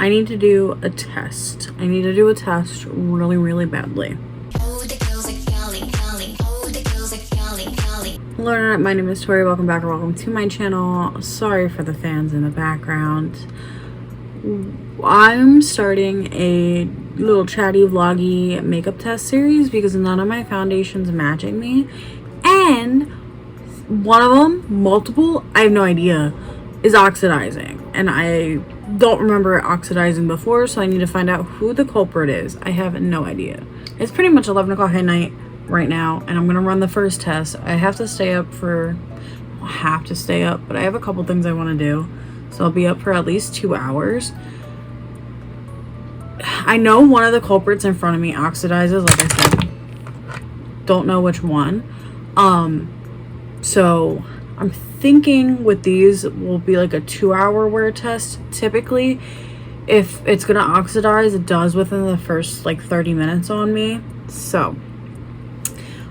I need to do a test. I need to do a test really, really badly. Hello Internet, my name is Tori. Welcome back or welcome to my channel. Sorry for the fans in the background. I'm starting a little chatty vloggy makeup test series because none of my foundations matching me. And one of them, multiple, I have no idea, is oxidizing. And I don't remember it oxidizing before, so I need to find out who the culprit is. I have no idea. It's pretty much 11 o'clock at night right now, and I'm gonna run the first test. I have to stay up but I have a couple things I want to do, so I'll be up for at least 2 hours. I know one of the culprits in front of me oxidizes, like I said. Don't know which one. So I'm thinking with these will be like a 2-hour wear test. Typically, if it's gonna oxidize, it does within the first like 30 minutes on me. So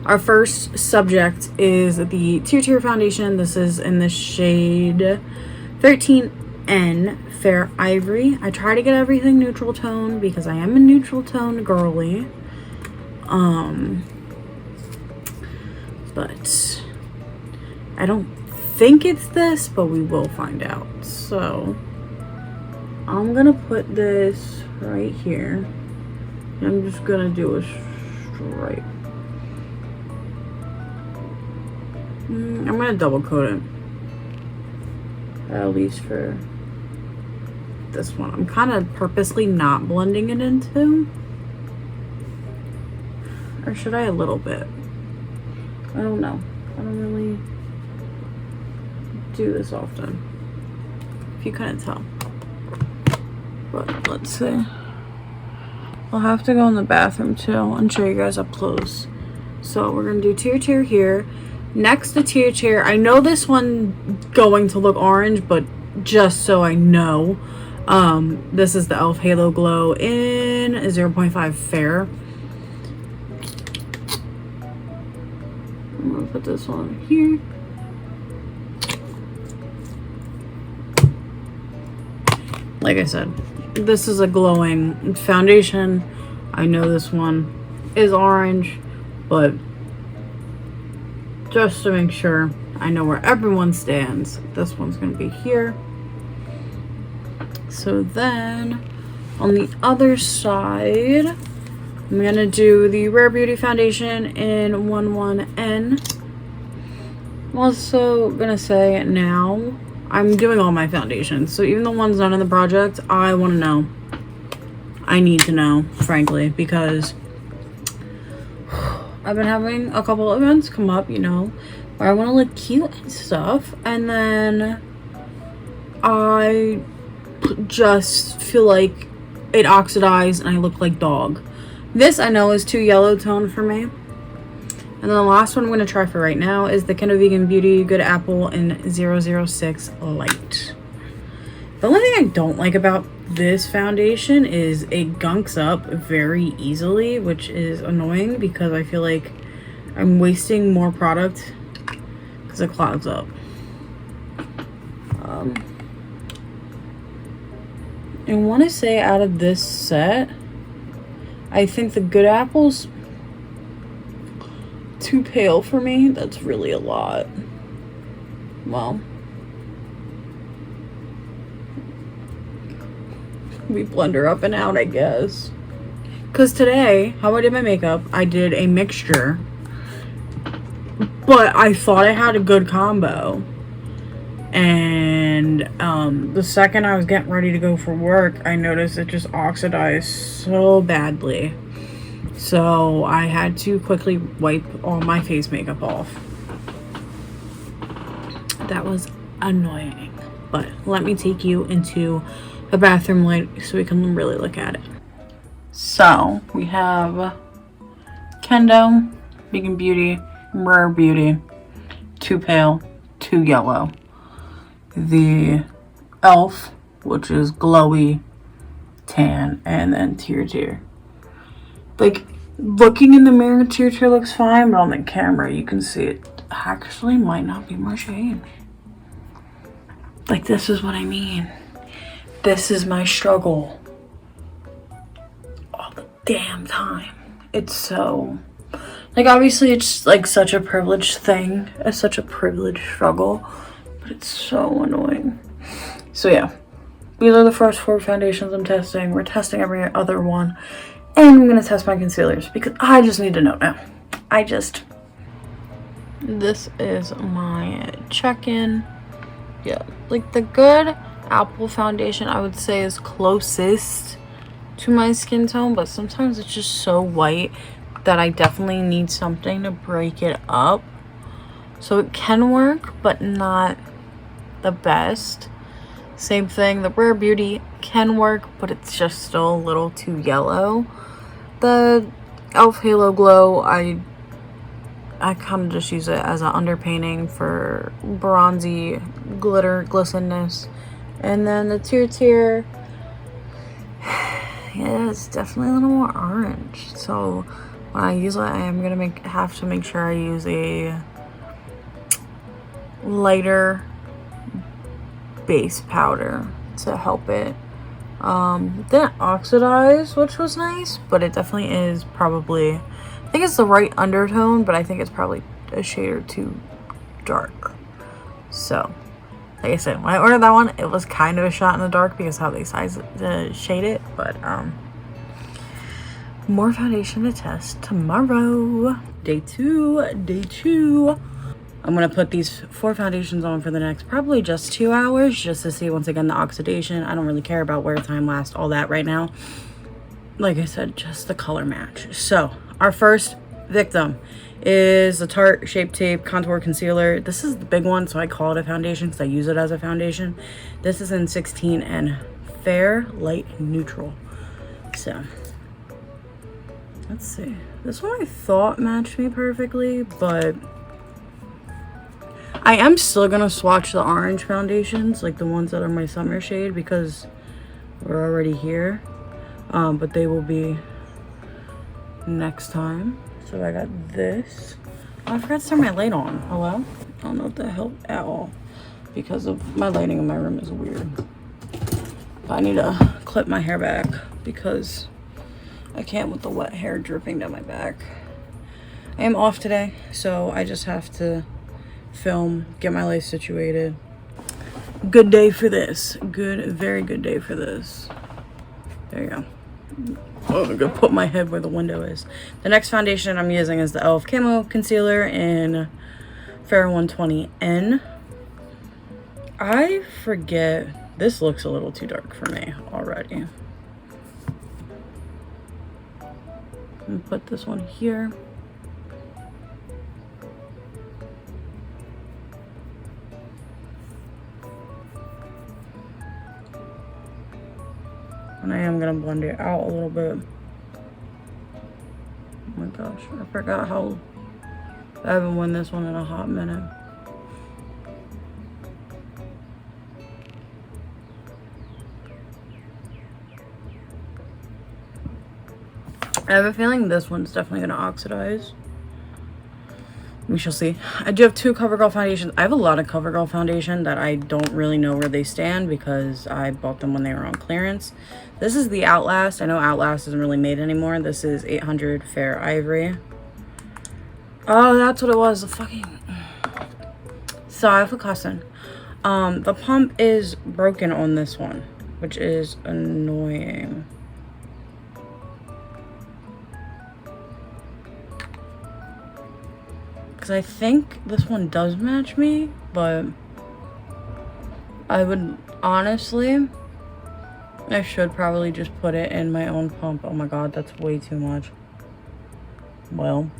our first subject is the Tear foundation. This is in the shade 13N Fair Ivory. I try to get everything neutral tone because I am a neutral tone girly. But I don't think it's this, but we will find out. So I'm gonna put this right here. I'm just gonna do a stripe. I'm gonna double coat it, at least for this one. I'm kind of purposely not blending it into, or should I a little bit? I don't know. I don't really do this often, if you couldn't tell. But let's see. I'll have to go in the bathroom too and show you guys up close. So we're gonna do Tear here. Next to Tear, I know this one going to look orange, but just so I know, this is the e.l.f. Halo Glow in 0.5 Fair. I'm gonna put this on here. Like I said, this is a glowing foundation. I know this one is orange, but just to make sure I know where everyone stands, this one's gonna be here. So then on the other side, I'm gonna do the Rare Beauty foundation in 11N. I'm also gonna say now, I'm doing all my foundations, so even the ones not in the project, I want to know. I need to know, frankly, because I've been having a couple events come up, you know, where I want to look cute and stuff, and then I just feel like it oxidized and I look like dog. This I know is too yellow tone for me. And then the last one I'm going to try for right now is the Kendo Vegan Beauty Good Apple in 006 Light. The only thing I don't like about this foundation is it gunks up very easily, which is annoying because I feel like I'm wasting more product because it clogs up. I want to say out of this set, I think the Good Apple's too pale for me. That's really a lot. Well, we blend her up and out, I guess. Because today, how I did my makeup, I did a mixture, but I thought I had a good combo. And the second I was getting ready to go for work, I noticed it just oxidized so badly. So I had to quickly wipe all my face makeup off. That was annoying. But let me take you into the bathroom light so we can really look at it. So we have Kendo Vegan Beauty, Rare Beauty, too pale, too yellow. The e.l.f., which is glowy tan, and then Tear. Like, looking in the mirror, Tear looks fine, but on the camera, you can see it actually might not be my shade. Like, this is what I mean. This is my struggle. damn time. It's so, like, obviously it's like such a privileged thing. It's such a privileged struggle, but it's so annoying. So yeah, these are the first 4 foundations I'm testing. We're testing every other one. And I'm gonna test my concealers because I just need to know now. This is my check-in. Yeah, like the good Apple foundation I would say is closest to my skin tone, but sometimes it's just so white that I definitely need something to break it up. So it can work, but not the best. Same thing, the Rare Beauty can work, but it's just still a little too yellow. The e.l.f. Halo Glow, I kind of just use it as an underpainting for bronzy glitter glistenness. And then the Tear, yeah, it's definitely a little more orange. So when I use it, I am gonna have to make sure I use a lighter base powder to help it. Didn't oxidize, which was nice, but it definitely is probably, I think it's the right undertone, but I think it's probably a shade or two dark. So like I said, when I ordered that one, it was kind of a shot in the dark because how they shade it, but more foundation to test tomorrow. Day two. I'm gonna put these 4 foundations on for the next probably just 2 hours just to see once again the oxidation. I don't really care about wear time, last, all that right now. Like I said, just the color match. So our first victim is the Tarte Shape Tape Contour Concealer. This is the big one, so I call it a foundation because I use it as a foundation. This is in 16 and Fair Light Neutral. So let's see. This one I thought matched me perfectly, but I am still gonna swatch the orange foundations, like the ones that are my summer shade, because we're already here. But they will be next time. So I got this. Oh, I forgot to turn my light on. Hello? I don't know if that helped at all because of my lighting in my room is weird. But I need to clip my hair back because I can't with the wet hair dripping down my back. I am off today, so I just have to film, get my life situated. Good day for this. Very good day for this. There you go. Oh, I'm gonna put my head where the window is. The next foundation I'm using is the e.l.f. Camo Concealer in Fair 120N. I forget, this looks a little too dark for me already. I'm gonna put this one here. And I am gonna blend it out a little bit. Oh my gosh, I forgot how I haven't worn this one in a hot minute. I have a feeling this one's definitely gonna oxidize. We shall see. I do have 2 CoverGirl foundations. I have a lot of CoverGirl foundation that I don't really know where they stand because I bought them when they were on clearance. This is the Outlast. I know Outlast isn't really made anymore. This is 800 Fair Ivory. Oh, that's what it was. The fucking... Sorry for cussing. The pump is broken on this one, which is annoying. Because I think this one does match me, but I would honestly, I should probably just put it in my own pump. Oh my god, that's way too much. Well.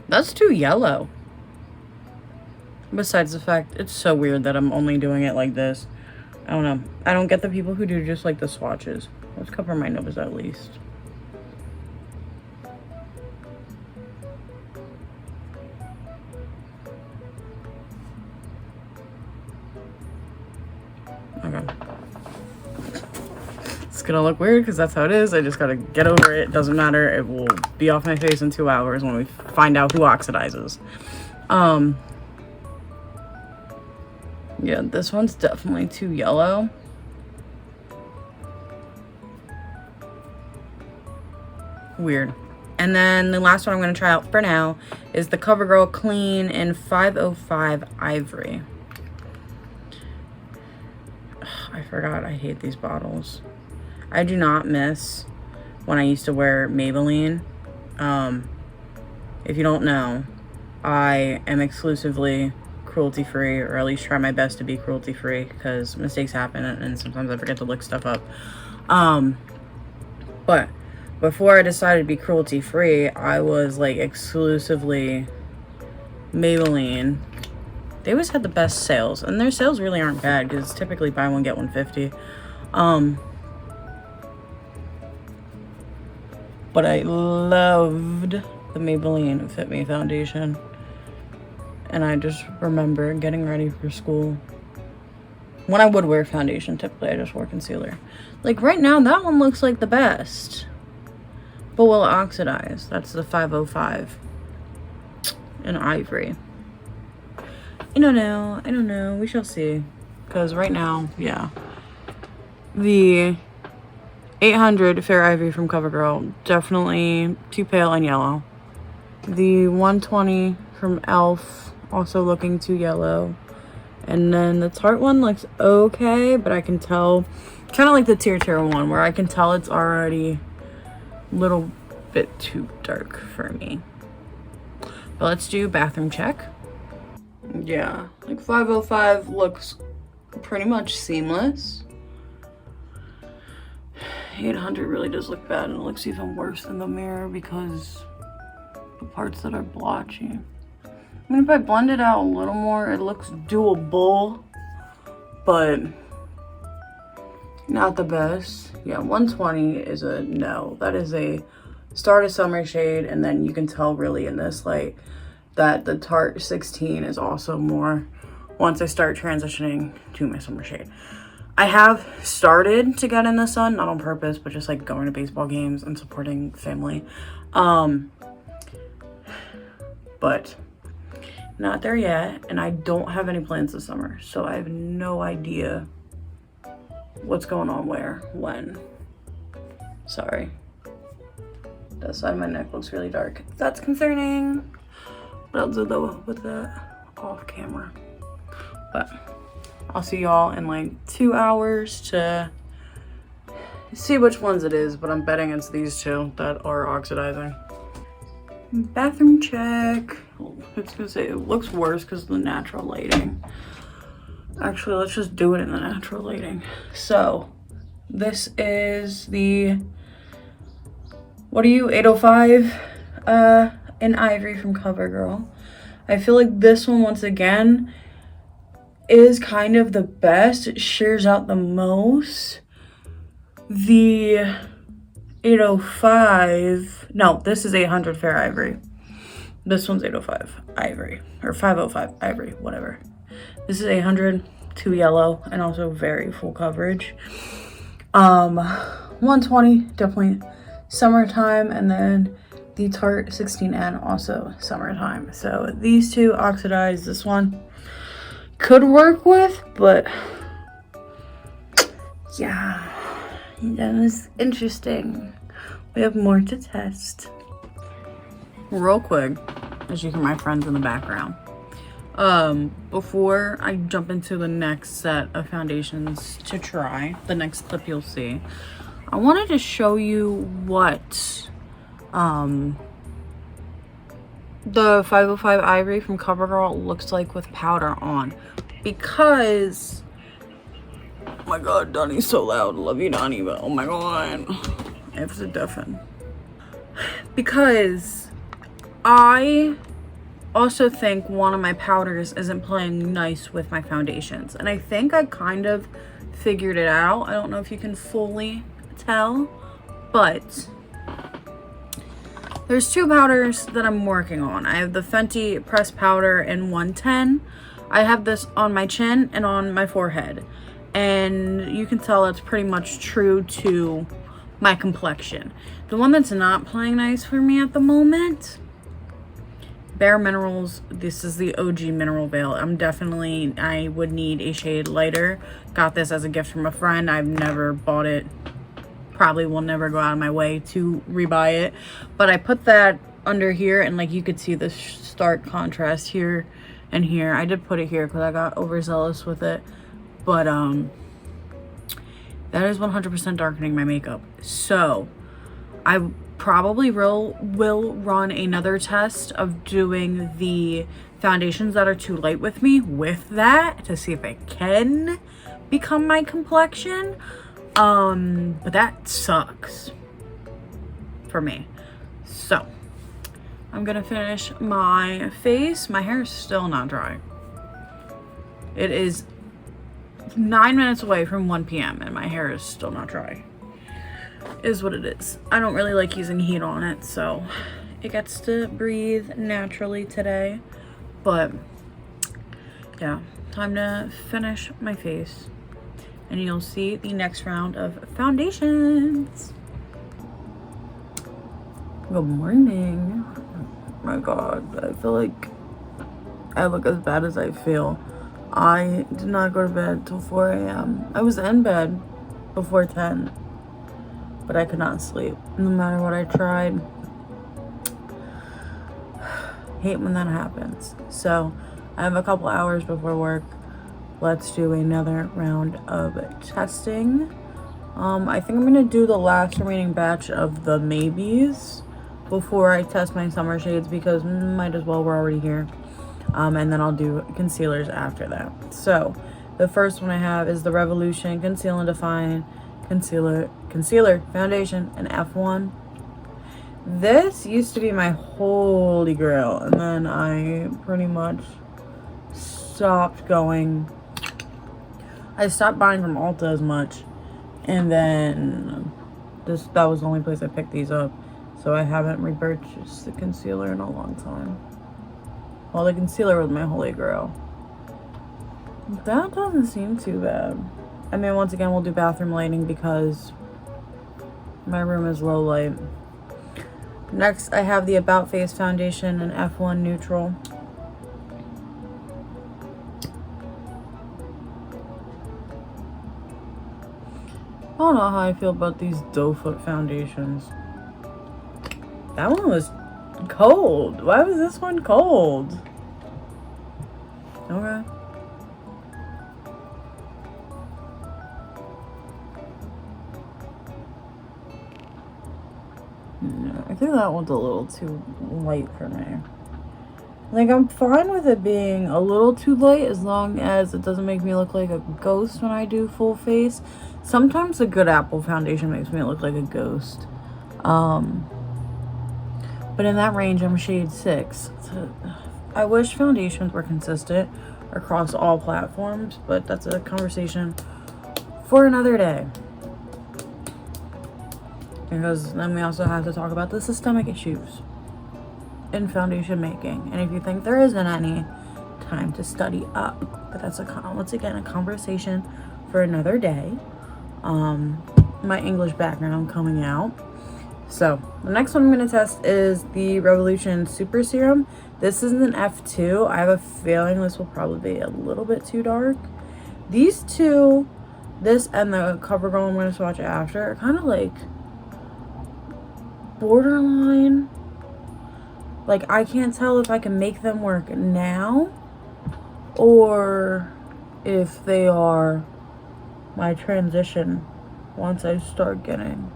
That's too yellow. Besides the fact, it's so weird that I'm only doing it like this. I don't know. I don't get the people who do just like the swatches. Let's cover my nose at least. Okay. It's gonna look weird because that's how it is. I just gotta get over it. Doesn't matter. It will be off my face in 2 hours when we find out who oxidizes. Yeah, this one's definitely too yellow. Weird. And then the last one I'm going to try out for now is the CoverGirl Clean in 505 Ivory. Ugh, I forgot I hate these bottles. I do not miss when I used to wear Maybelline. If you don't know, I am exclusively cruelty-free, or at least try my best to be cruelty-free, because mistakes happen and sometimes I forget to look stuff up. But before I decided to be cruelty-free, I was like exclusively Maybelline. They always had the best sales, and their sales really aren't bad because it's typically buy one get one 50. But I loved the Maybelline Fit Me foundation, and I just remember getting ready for school. When I would wear foundation, typically I just wore concealer. Like right now, that one looks like the best. But will oxidize. That's the 505 in Ivory. I don't know. We shall see. Because right now, yeah. The 800 Fair Ivory from CoverGirl, definitely too pale and yellow. The 120 from e.l.f., also looking too yellow. And then the Tarte one looks okay, but I can tell, kind of like the Tier one, where I can tell it's already little bit too dark for me. But let's do bathroom check. Yeah, like 505 looks pretty much seamless. 800 really does look bad, and it looks even worse in the mirror because the parts that are blotchy. I mean, if I blend it out a little more, it looks doable, but not the best. Yeah, 120 is a no. That is a start of summer shade, and then you can tell really in this light that the Tarte 16 is also more once I start transitioning to my summer shade. I have started to get in the sun, not on purpose, but just like going to baseball games and supporting family. But not there yet, and I don't have any plans this summer, so I have no idea what's going on where, when. Sorry. That side of my neck looks really dark. That's concerning. But I'll do though with that off camera. But I'll see y'all in like 2 hours to see which ones it is, but I'm betting it's these two that are oxidizing. Bathroom check. It's gonna say it looks worse because of the natural lighting. Actually, let's just do it in the natural lighting. So this is the, what are you, 805 in Ivory from CoverGirl. I feel like this one, once again, is kind of the best. It shears out the most. The 805, no, this is 800 Fair Ivory. This one's 805 Ivory, or 505 Ivory, whatever. This is 800, too yellow, and also very full coverage. 120, definitely summertime, and then the Tarte 16N, also summertime. So these two oxidize. This one could work with, but yeah, that was interesting. We have more to test. Real quick, as you hear my friends in the background, before I jump into the next set of foundations to try, the next clip you'll see, I wanted to show you what the 505 Ivory from CoverGirl looks like with powder on, because oh my god, Donnie's so loud. Love you, Donnie, but oh my god, I have to deafen. Because I also think one of my powders isn't playing nice with my foundations, and I think I kind of figured it out. I don't know if you can fully tell, but there's two powders that I'm working on. I have the Fenty pressed powder in 110. I have this on my chin and on my forehead, and you can tell that's pretty much true to my complexion. The one that's not playing nice for me at the moment, Bare Minerals. This is the OG Mineral Veil. I would need a shade lighter. Got this as a gift from a friend. I've never bought it. Probably will never go out of my way to rebuy it. But I put that under here, and like you could see the stark contrast here and here. I did put it here because I got overzealous with it. But that is 100% darkening my makeup. So I probably will run another test of doing the foundations that are too light with me with that to see if it can become my complexion. But that sucks for me. So I'm gonna finish my face. My hair is still not dry. It is 9 minutes away from 1 p.m. and my hair is still not dry. Is what it is. I don't really like using heat on it, so it gets to breathe naturally today. But yeah, time to finish my face, and you'll see the next round of foundations. Good morning. Oh my god, I feel like I look as bad as I feel. I did not go to bed till 4 a.m. I was in bed before 10, but I could not sleep no matter what I tried. Hate when that happens. So I have a couple hours before work. Let's do another round of testing. I think I'm gonna do the last remaining batch of the maybes before I test my summer shades, because might as well, we're already here. And then I'll do concealers after that. So the first one I have is the Revolution Conceal and Define Concealer Foundation in F1. This used to be my holy grail, and then I pretty much stopped going. I stopped buying from Ulta as much, and then that was the only place I picked these up. So I haven't repurchased the concealer in a long time. Well, the concealer was my holy grail. That doesn't seem too bad. I mean, once again, we'll do bathroom lighting because my room is low light. Next, I have the About Face Foundation in F1 Neutral. I don't know how I feel about these doe foot foundations. That one was cold. Why was this one cold? Okay. No, I think that one's a little too light for me. Like, I'm fine with it being a little too light as long as it doesn't make me look like a ghost when I do full face. Sometimes a good Apple foundation makes me look like a ghost. But in that range, I'm shade 6. So I wish foundations were consistent across all platforms, but that's a conversation for another day. Because then we also have to talk about the systemic issues in foundation making. And if you think there isn't any, time to study up. But that's once again a conversation for another day. My English background coming out. So the next one I'm going to test is the Revolution Super Serum. This is an F2. I have a feeling this will probably be a little bit too dark. These two, this and the CoverGirl I'm going to swatch after, are kind of like borderline. Like, I can't tell if I can make them work now or if they are my transition once I start getting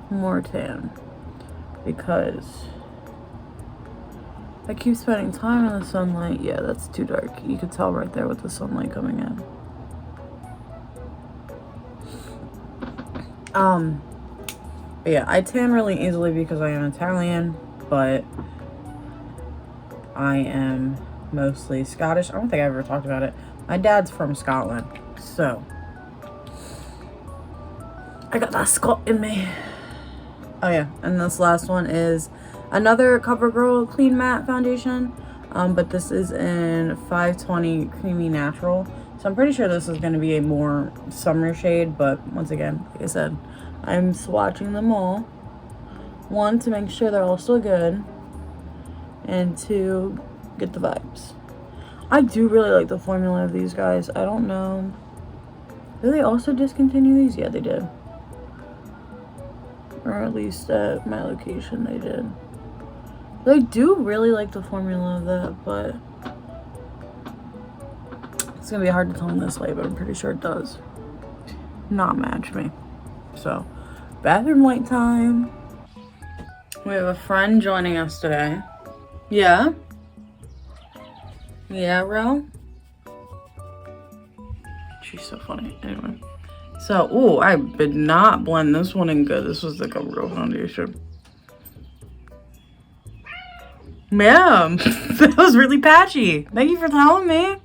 more tan, because I keep spending time in the sunlight. Yeah, that's too dark. You could tell right there with the sunlight coming in. But yeah, I tan really easily because I am Italian, but I am mostly Scottish. I don't think I ever talked about it. My dad's from Scotland, so I got that Scot in me. Oh yeah, and this last one is another CoverGirl Clean Matte Foundation, but this is in 520 Creamy Natural. So So I'm pretty sure this is going to be a more summer shade, but once again, like I said, I'm swatching them all. One, to make sure they're all still good, and two, get the vibes. I do really like the formula of these guys. I don't know. Did they also discontinue these? Yeah, they did. Or at least at my location they did. I do really like the formula of that, but it's gonna be hard to tell in this light, but I'm pretty sure it does not match me. So, bathroom light time. We have a friend joining us today. Yeah? Yeah, Ro? She's so funny. Anyway. So, ooh, I did not blend this one in good. This was like a real foundation. Ma'am, that was really patchy. Thank you for telling me.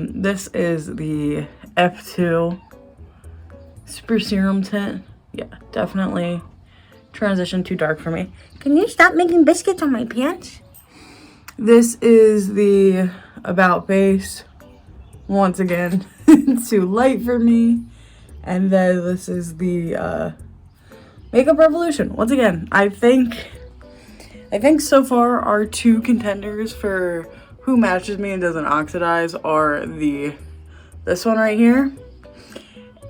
This is the F2 Super Serum tint. Yeah, definitely transition too dark for me. Can you stop making biscuits on my pants? This is the About Face. Once again, too light for me. And then this is the Makeup Revolution. Once again, I think so far our two contenders for who matches me and doesn't oxidize are this one right here.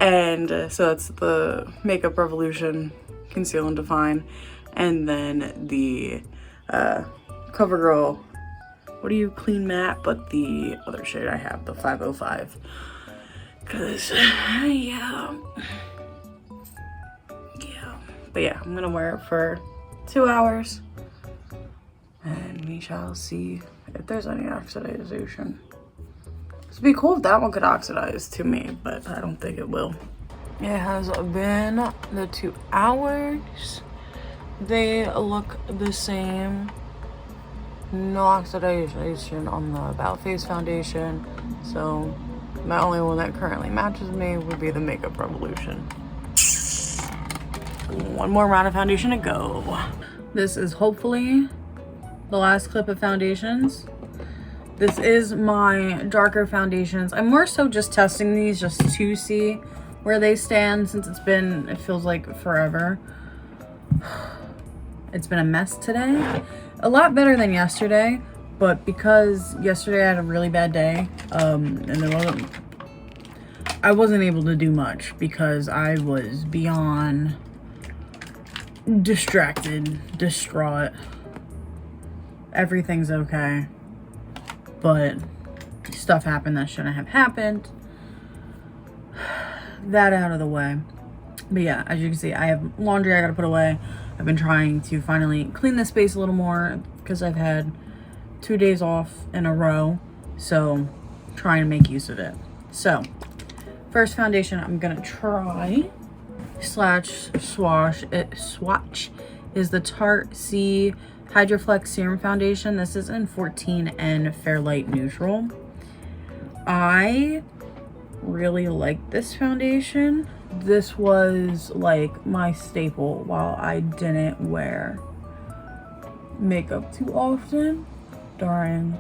And so it's the Makeup Revolution Conceal and Define. And then the CoverGirl, what do you, Clean Matte, but the other shade I have, the 505. Cause yeah. But yeah, I'm gonna wear it for 2 hours. And we shall see if there's any oxidization. It'd be cool if that one could oxidize to me, but I don't think it will. It has been the 2 hours. They look the same. No oxidization on the About Face foundation. So the only one that currently matches me would be the Makeup Revolution. One more round of foundation to go. This is hopefully the last clip of foundations. This is my darker foundations. I'm more so just testing these just to see where they stand, since it feels like forever. It's been a mess today. A lot better than yesterday, but because yesterday I had a really bad day, and I wasn't able to do much because I was beyond distracted, distraught. Everything's okay, but stuff happened that shouldn't have happened. That out of the way. But yeah, as you can see, I have laundry I gotta put away. I've been trying to finally clean this space a little more because I've had 2 days off in a row, so trying to make use of it. So first foundation I'm gonna try swatch is the Tarte C Hydroflex Serum Foundation. This is in 14N Fairlight Neutral. I really like this foundation. This was like my staple while I didn't wear makeup too often during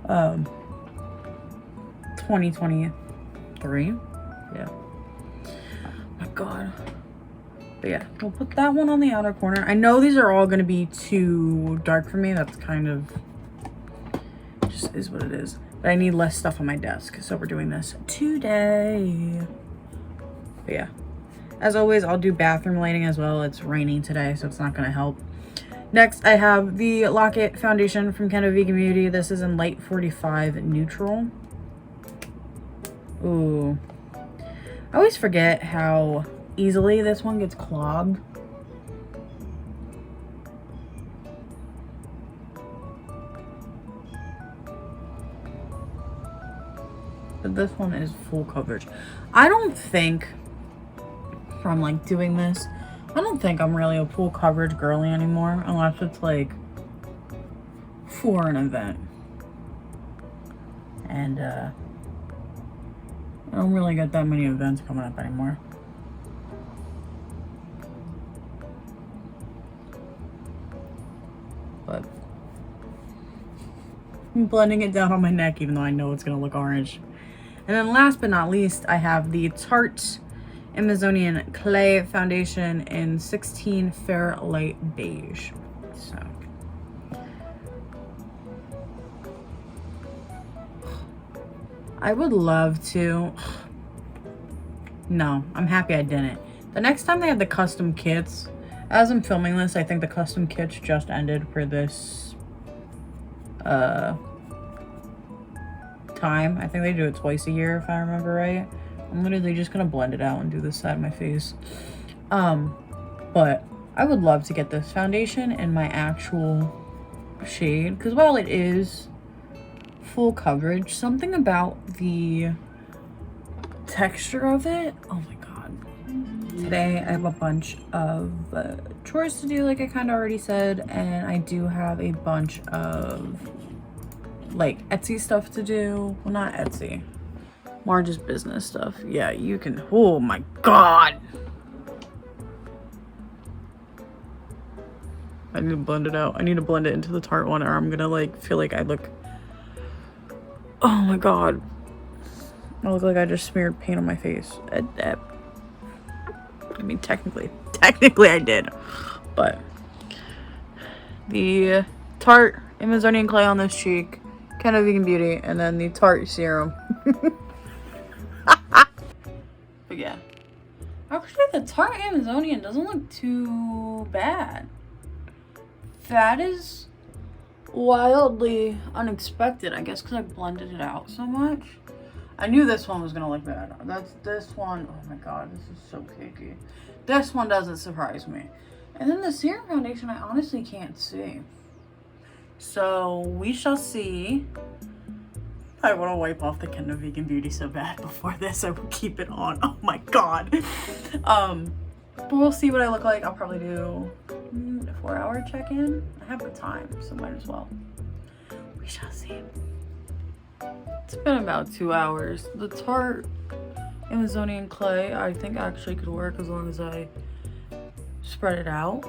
2023. Yeah. My God. But yeah, we'll put that one on the outer corner. I know these are all going to be too dark for me. That's kind of just is what it is. But I need less stuff on my desk, so we're doing this today. But yeah, as always, I'll do bathroom lighting as well. It's raining today, so it's not going to help. Next, I have the Lock-It foundation from Kendo Vegan Beauty. This is in Light 45 Neutral. Ooh. I always forget how easily this one gets clogged. But this one is full coverage. I don't think, from like doing this, I don't think I'm really a full coverage girly anymore, unless it's like for an event. And I don't really get that many events coming up anymore. But I'm blending it down on my neck, even though I know it's gonna look orange. And then last but not least, I have the Tarte Amazonian Clay Foundation in 16 Fair Light Beige. So, I would love to. No, I'm happy I didn't. The next time they have the custom kits, as I'm filming this, I think the custom kits just ended for this time. I think they do it twice a year if I remember right. I'm literally just gonna blend it out and do this side of my face. But I would love to get this foundation in my actual shade, because while it is full coverage, something about the texture of it, oh my god. Today I have a bunch of chores to do, like I kind of already said, and I do have a bunch of like Etsy stuff to do. Well, not Etsy, more just business stuff. Yeah, you can, oh my god, I need to blend it out. I need to blend it into the Tarte one, or I'm gonna like feel like I look, oh my god, I look like I just smeared paint on my face. I mean, technically I did, but the Tarte Amazonian Clay on this cheek, kind of Vegan Beauty, and then the Tarte serum. But yeah, actually the Tarte Amazonian doesn't look too bad. That is wildly unexpected, I guess, because I blended it out so much. I knew this one was gonna look bad. This one, oh my god, this is so cakey. This one doesn't surprise me. And then the serum foundation, I honestly can't see. So we shall see. I want to wipe off the Kind of Vegan Beauty so bad before this. I will keep it on. Oh my god. But we'll see what I look like. I'll probably do a 4-hour check-in. I have the time, so might as well. We shall see. It's been about 2 hours. The Tarte Amazonian Clay, I think actually could work as long as I spread it out.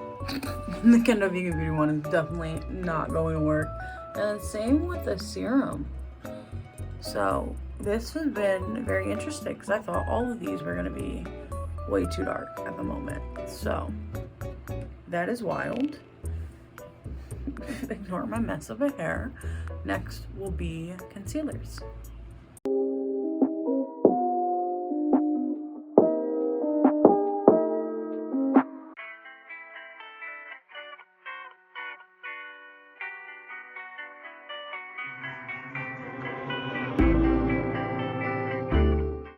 The Kind of Vegan Beauty one is definitely not going to work. And same with the serum. So this has been very interesting because I thought all of these were going to be way too dark at the moment. So that is wild. Ignore my mess of a hair. Next will be concealers.